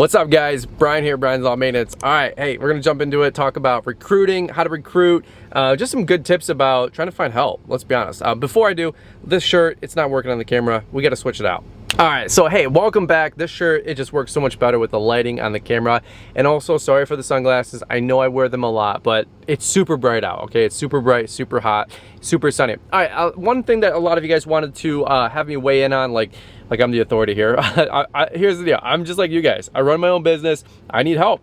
What's up, guys? Brian here, Brian's Law Maintenance. All right, hey, we're gonna jump into it, talk about recruiting, how to recruit, just some good tips about trying to find help. Let's be honest. Before I do, this shirt, it's not working on the camera. We gotta switch it out. All right, so hey, welcome back. This shirt, it just works so much better with the lighting on the camera. And also, sorry for the sunglasses. I know I wear them a lot, but it's super bright out, okay? It's super bright, super hot, super sunny. All right, one thing that a lot of you guys wanted to have me weigh in on, like I'm the authority here. Here's the deal. I'm just like you guys. I run my own business. I need help.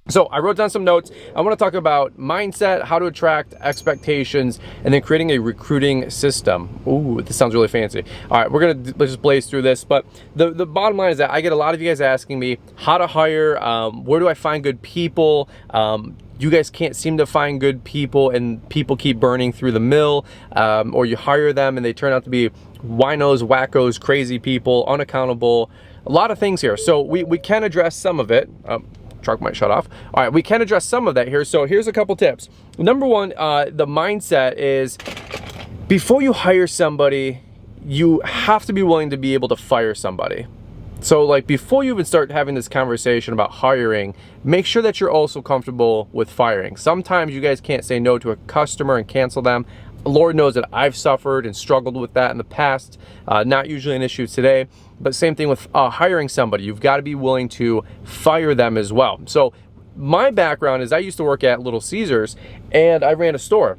So I wrote down some notes. I want to talk about mindset, how to attract expectations, and then creating a recruiting system. Ooh, this sounds really fancy. All right, let's just blaze through this. But the bottom line is that I get a lot of you guys asking me how to hire, where do I find good people? You guys can't seem to find good people and people keep burning through the mill, or you hire them and they turn out to be winos, wackos, crazy people, unaccountable, a lot of things here. So we can address some of it. Truck might shut off. All right, we can address some of that here. So here's a couple tips. Number one, the mindset is before you hire somebody, you have to be willing to be able to fire somebody. So like before you even start having this conversation about hiring, make sure that you're also comfortable with firing. Sometimes you guys can't say no to a customer and cancel them. Lord knows that I've suffered and struggled with that in the past. Not usually an issue today, but same thing with hiring somebody. You've got to be willing to fire them as well. So my background is I used to work at Little Caesars and I ran a store.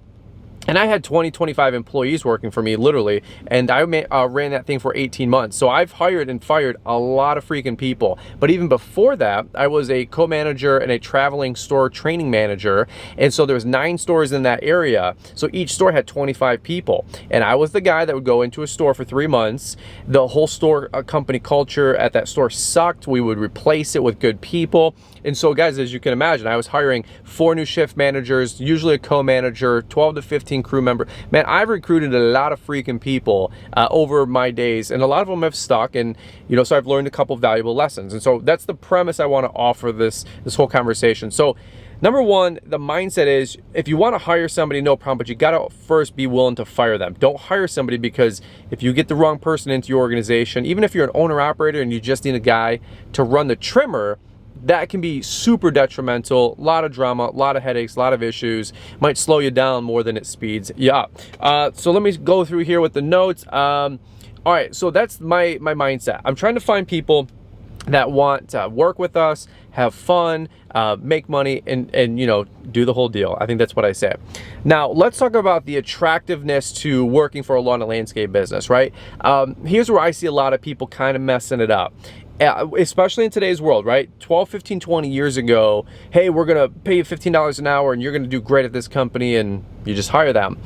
And I had 20, 25 employees working for me, literally, and I ran that thing for 18 months. So I've hired and fired a lot of freaking people. But even before that, I was a co-manager and a traveling store training manager. And so there was 9 stores in that area. So each store had 25 people. And I was the guy that would go into a store for 3 months. The whole store company culture at that store sucked. We would replace it with good people. And so guys, as you can imagine, I was hiring 4 new shift managers, usually a co-manager, 12 to 15 crew member. Man, I've recruited a lot of freaking people over my days, and a lot of them have stuck, and so I've learned a couple of valuable lessons. And so that's the premise I want to offer this whole conversation. So number one, the mindset is if you want to hire somebody, no problem, but you got to first be willing to fire them. Don't hire somebody because if you get the wrong person into your organization, even if you're an owner operator and you just need a guy to run the trimmer, that can be super detrimental. A lot of drama, a lot of headaches, a lot of issues. Might slow you down more than it speeds you up. So let me go through here with the notes. All right, so that's my mindset. I'm trying to find people that want to work with us, have fun, make money, and do the whole deal. I think that's what I say. Now, let's talk about the attractiveness to working for a lawn and landscape business, right? Here's where I see a lot of people kind of messing it up. Especially in today's world, right? 12, 15, 20 years ago, hey, we're gonna pay you $15 an hour and you're gonna do great at this company, and you just hire them.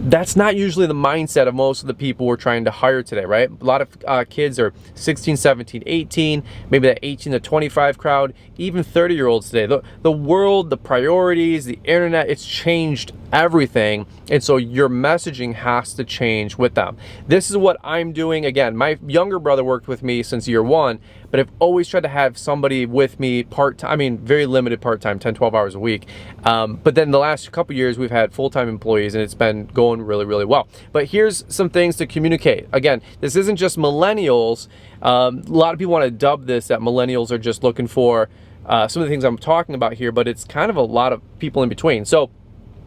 That's not usually the mindset of most of the people we're trying to hire today, right? A lot of kids are 16, 17, 18, maybe that 18 to 25 crowd, even 30-year-olds today. The world, the priorities, the internet, it's changed everything. And so your messaging has to change with them. This is what I'm doing. Again, my younger brother worked with me since year 1, but I've always tried to have somebody with me part-time, I mean, very limited part-time, 10, 12 hours a week. But then the last couple years, we've had full-time employees and it's been going really, really well. But here's some things to communicate. Again, this isn't just millennials. A lot of people want to dub this that millennials are just looking for some of the things I'm talking about here, but it's kind of a lot of people in between. So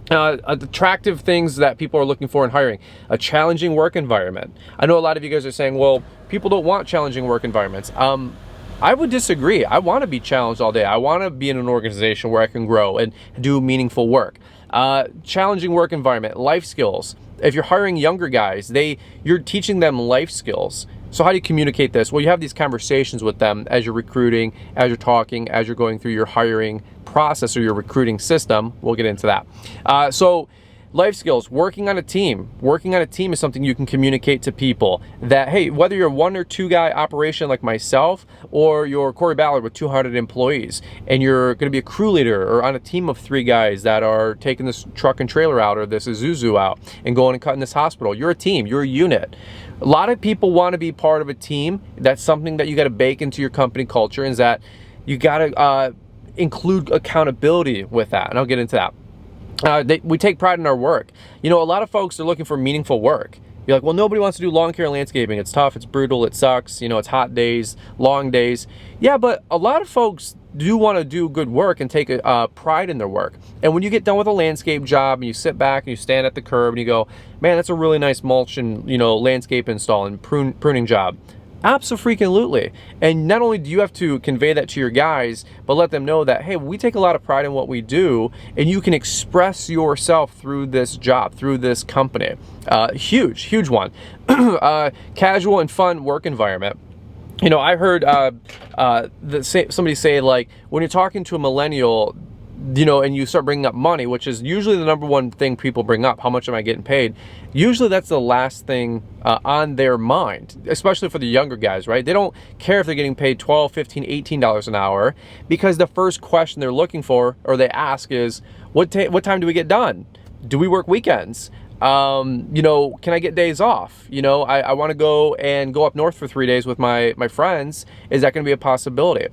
attractive things that people are looking for in hiring: a challenging work environment. I know a lot of you guys are saying, well, people don't want challenging work environments. I would disagree. I want to be challenged all day. I want to be in an organization where I can grow and do meaningful work. Challenging work environment, life skills. If you're hiring younger guys, you're teaching them life skills. So how do you communicate this? Well, you have these conversations with them as you're recruiting, as you're talking, as you're going through your hiring process or your recruiting system. We'll get into that. So life skills, working on a team. Working on a team is something you can communicate to people that, hey, whether you're a 1 or 2 guy operation like myself, or you're Corey Ballard with 200 employees, and you're going to be a crew leader or on a team of 3 guys that are taking this truck and trailer out or this Isuzu out and going and cutting this hospital. You're a team, you're a unit. A lot of people want to be part of a team. That's something that you got to bake into your company culture, is that you got to include accountability with that, and I'll get into that. We take pride in our work. A lot of folks are looking for meaningful work. You're like, well, nobody wants to do lawn care landscaping. It's tough, it's brutal, it sucks, you know, it's hot days, long days. Yeah, but a lot of folks do want to do good work and take pride in their work. And when you get done with a landscape job and you sit back and you stand at the curb and you go, man, that's a really nice mulch and, you know, landscape install and pruning job. Absolutely. And not only do you have to convey that to your guys, but let them know that, hey, we take a lot of pride in what we do, and you can express yourself through this job, through this company. Huge one. Casual and fun work environment. You know, I heard somebody say, like, when you're talking to a millennial, you know, and you start bringing up money, which is usually the number one thing people bring up, how much am I getting paid? Usually that's the last thing on their mind, especially for the younger guys, right? They don't care if they're getting paid $12, $15, $18 an hour, because the first question they're looking for, or they ask, is, what time do we get done? Do we work weekends? You know, can I get days off? You know, I want to go up north for 3 days with my friends. Is that going to be a possibility?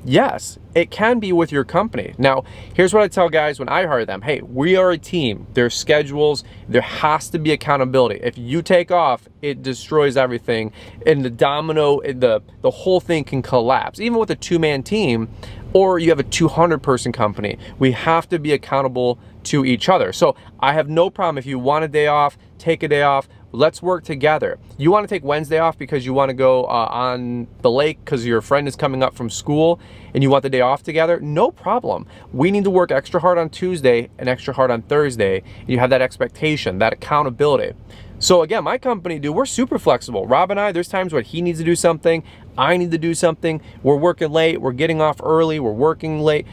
Yes, it can be with your company. Now, here's what I tell guys when I hire them. Hey, we are a team. There's schedules. There has to be accountability. If you take off, it destroys everything. And the whole thing can collapse. Even with a 2-man team, or you have a 200-person company, we have to be accountable to each other. So I have no problem if you want a day off, take a day off. Let's work together. You want to take Wednesday off because you want to go on the lake because your friend is coming up from school and you want the day off together? No problem. We need to work extra hard on Tuesday and extra hard on Thursday. And you have that expectation, that accountability. So again, my company, dude, we're super flexible. Rob and I, there's times when he needs to do something, I need to do something. We're working late, we're getting off early, we're working late.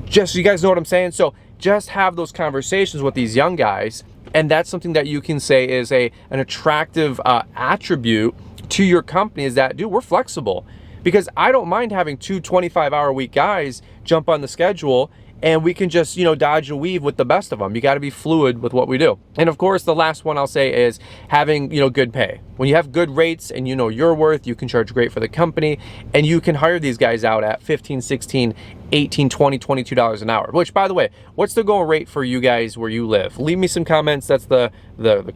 Just so you guys know what I'm saying? So just have those conversations with these young guys. And that's something that you can say is an attractive attribute to your company, is that, dude, we're flexible. Because I don't mind having 2 25-hour-a-week guys jump on the schedule, and we can just, you know, dodge and weave with the best of them. You got to be fluid with what we do. And of course, the last one I'll say is having, you know, good pay. When you have good rates and you know your worth, you can charge great for the company, and you can hire these guys out at $15, $16, $18, $20, $22 an hour. Which, by the way, what's the going rate for you guys where you live? Leave me some comments. That's the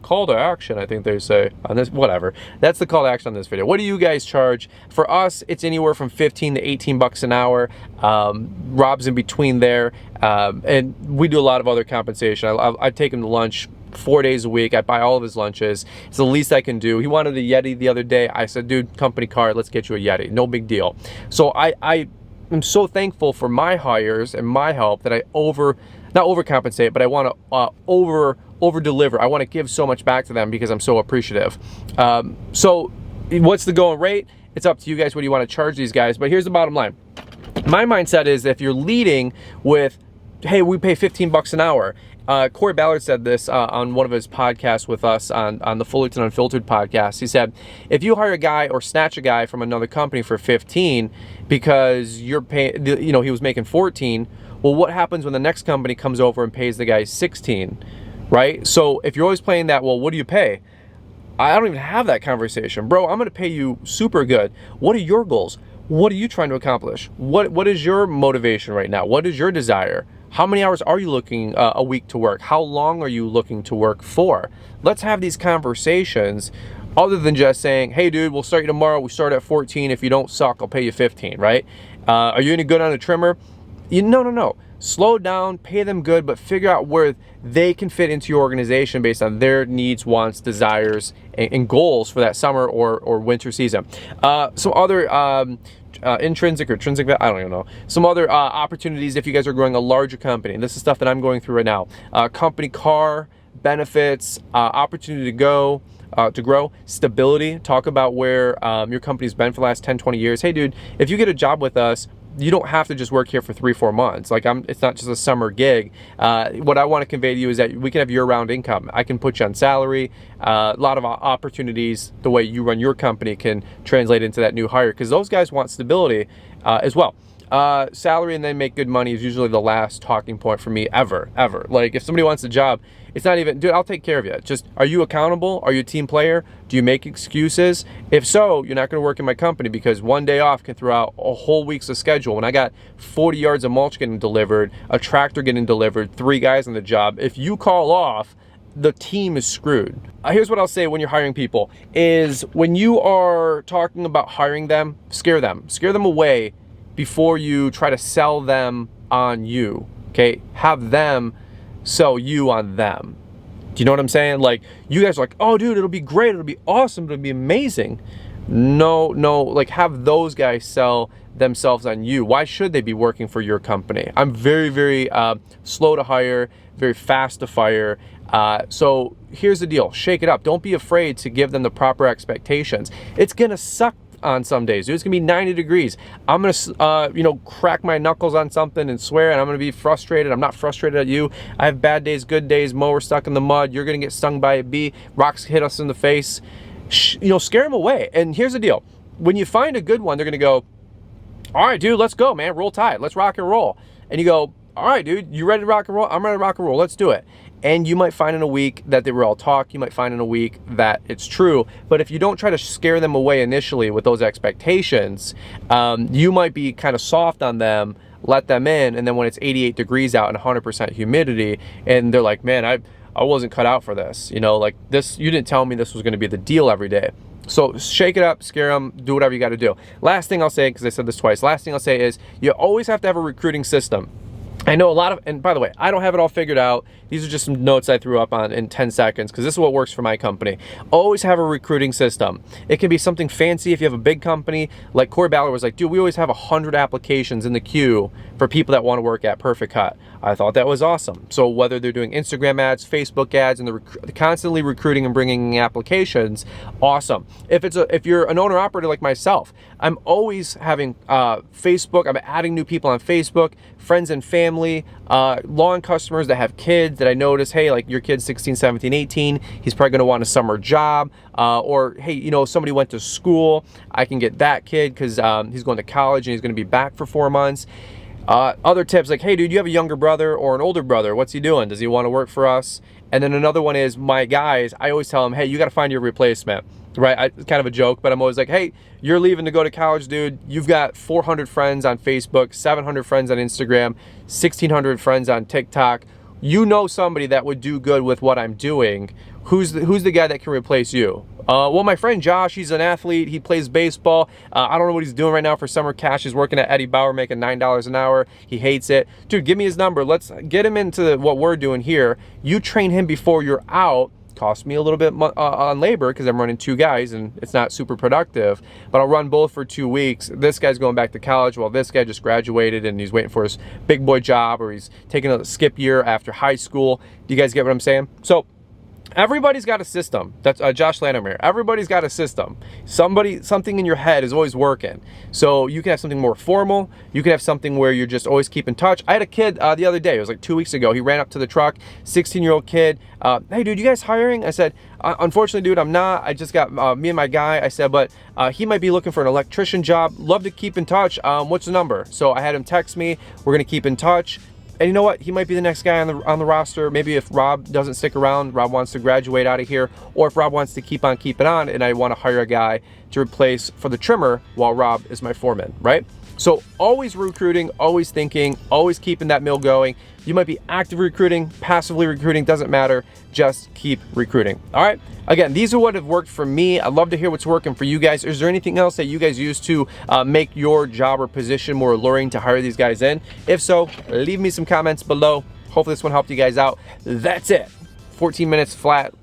call to action, I think they say on this. Whatever. That's the call to action on this video. What do you guys charge? For us, it's anywhere from 15 to 18 bucks an hour. Rob's in between there, and we do a lot of other compensation. I take him to lunch 4 days a week. I buy all of his lunches. It's the least I can do. He wanted a Yeti the other day. I said, dude, company car, let's get you a Yeti. No big deal. So I'm so thankful for my hires and my help that I not overcompensate, but I want to over deliver. I want to give so much back to them because I'm so appreciative. So what's the going rate? It's up to you guys. What do you want to charge these guys? But here's the bottom line. My mindset is, if you're leading with, hey, we pay 15 bucks an hour. Corey Ballard said this on one of his podcasts with us on the Fullerton Unfiltered podcast. He said, if you hire a guy or snatch a guy from another company for 15 because you're paying, you know, he was making 14, well, what happens when the next company comes over and pays the guy 16, right? So if you're always playing that, well, what do you pay? I don't even have that conversation. Bro, I'm going to pay you super good. What are your goals? What are you trying to accomplish? What is your motivation right now? What is your desire? How many hours are you looking a week to work? How long are you looking to work for? Let's have these conversations, other than just saying, hey, dude, we'll start you tomorrow. We start at 14. If you don't suck, I'll pay you 15, right? Are you any good on a trimmer? No. Slow down, pay them good, but figure out where they can fit into your organization based on their needs, wants, desires, and goals for that summer or winter season. Some other intrinsic or extrinsic, I don't even know. Some other opportunities if you guys are growing a larger company. And this is stuff that I'm going through right now. Company car, benefits, opportunity to grow, stability. Talk about where your company's been for the last 10, 20 years. Hey, dude, if you get a job with us, you don't have to just work here for 3-4 months. Like, it's not just a summer gig. What I want to convey to you is that we can have year-round income. I can put you on salary. A lot of opportunities, the way you run your company, can translate into that new hire, because those guys want stability as well. Salary and then make good money is usually the last talking point for me ever. Like, if somebody wants a job, it's not even, dude, I'll take care of you. Just, are you accountable? Are you a team player? Do you make excuses? If so, you're not going to work in my company, because one day off can throw out a whole week's of schedule. When I got 40 yards of mulch getting delivered, a tractor getting delivered, 3 guys on the job, if you call off, the team is screwed. Here's what I'll say when you're hiring people is when you are talking about hiring them, scare them away before you try to sell them on you, okay? Have them sell you on them. Do you know what I'm saying? Like, you guys are like, oh dude, it'll be great, it'll be awesome, it'll be amazing. No, like have those guys sell themselves on you. Why should they be working for your company? I'm very slow to hire, very fast to fire. So here's the deal, shake it up. Don't be afraid to give them the proper expectations. It's gonna suck on some days, dude. It's gonna be 90 degrees. I'm gonna crack my knuckles on something and swear, and I'm gonna be frustrated. I'm not frustrated at you. I have bad days, good days. Mower stuck in the mud. You're gonna get stung by a bee. Rocks hit us in the face. Scare them away. And here's the deal, when you find a good one, they're gonna go, all right dude, let's go, man, roll tide, let's rock and roll. And you go, all right dude, you ready to rock and roll? I'm ready to rock and roll, let's do it. And you might find in a week that they were all talk. You might find in a week that it's true. But if you don't try to scare them away initially with those expectations, you might be kind of soft on them, let them in, and then when it's 88 degrees out and 100% humidity, and they're like, man, I wasn't cut out for this. Like this, you didn't tell me this was gonna be the deal every day. So shake it up, scare them, do whatever you gotta do. Last thing I'll say, because I said this twice, last thing I'll say is you always have to have a recruiting system. I know a lot of, and by the way, I don't have it all figured out. These are just some notes I threw up on in 10 seconds because this is what works for my company. Always have a recruiting system. It can be something fancy if you have a big company. Like Corey Ballard was like, dude, we always have 100 applications in the queue for people that want to work at Perfect Cut. I thought that was awesome. So whether they're doing Instagram ads, Facebook ads, and they're constantly recruiting and bringing in applications, awesome. If you're an owner operator like myself, I'm always having Facebook. I'm adding new people on Facebook, friends and family, lawn customers that have kids that I notice, hey, like your kid's 16, 17, 18, he's probably gonna want a summer job, or hey, somebody went to school, I can get that kid because he's going to college and he's gonna be back for 4 months. Other tips like, hey dude, you have a younger brother or an older brother, what's he doing? Does he want to work for us? And then another one is my guys, I always tell them, hey, you got to find your replacement, right? It's kind of a joke, but I'm always like, hey, you're leaving to go to college, dude. You've got 400 friends on Facebook, 700 friends on Instagram, 1,600 friends on TikTok. You know somebody that would do good with what I'm doing. Who's the guy that can replace you? Well, my friend Josh, he's an athlete. He plays baseball. I don't know what he's doing right now for summer cash. He's working at Eddie Bauer, making $9 an hour. He hates it. Dude, give me his number. Let's get him into what we're doing here. You train him before you're out. Cost me a little bit on labor because I'm running 2 guys and it's not super productive, but I'll run both for 2 weeks. This guy's going back to college while this guy just graduated and he's waiting for his big boy job, or he's taking a skip year after high school. Do you guys get what I'm saying? So everybody's got a system. That's Josh Landomir. Everybody's got a system. Something in your head is always working. So you can have something more formal. You can have something where you're just always keep in touch. I had a kid the other day. It was like 2 weeks ago. He ran up to the truck, 16-year-old kid. Hey, dude, you guys hiring? I said, unfortunately, dude, I'm not. I just got me and my guy. I said, but he might be looking for an electrician job. Love to keep in touch. What's the number? So I had him text me. We're going to keep in touch. And you know what? He might be the next guy on the roster. Maybe if Rob doesn't stick around, Rob wants to graduate out of here, or if Rob wants to keep on keeping on and I want to hire a guy to replace for the trimmer while Rob is my foreman, right? So always recruiting, always thinking, always keeping that mill going. You might be active recruiting, passively recruiting, doesn't matter. Just keep recruiting. All right. Again, these are what have worked for me. I'd love to hear what's working for you guys. Is there anything else that you guys use to make your job or position more alluring to hire these guys in? If so, leave me some comments below. Hopefully this one helped you guys out. That's it. 14 minutes flat.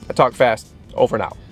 I talk fast. Over and out.